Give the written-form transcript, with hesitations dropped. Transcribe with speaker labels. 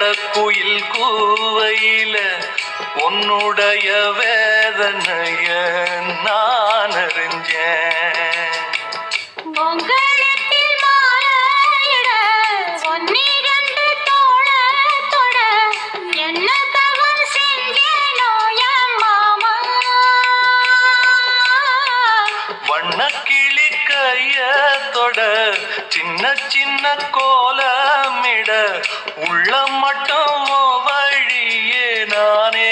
Speaker 1: வெடக்குயில் கூவையில உன்னுடைய வேதனைய நான் அறிஞ்சேன். வண்ணக்கிளி கையத்தொட சின்ன சின்ன கோலமிட உள்ள மட்டும் வழியே நானே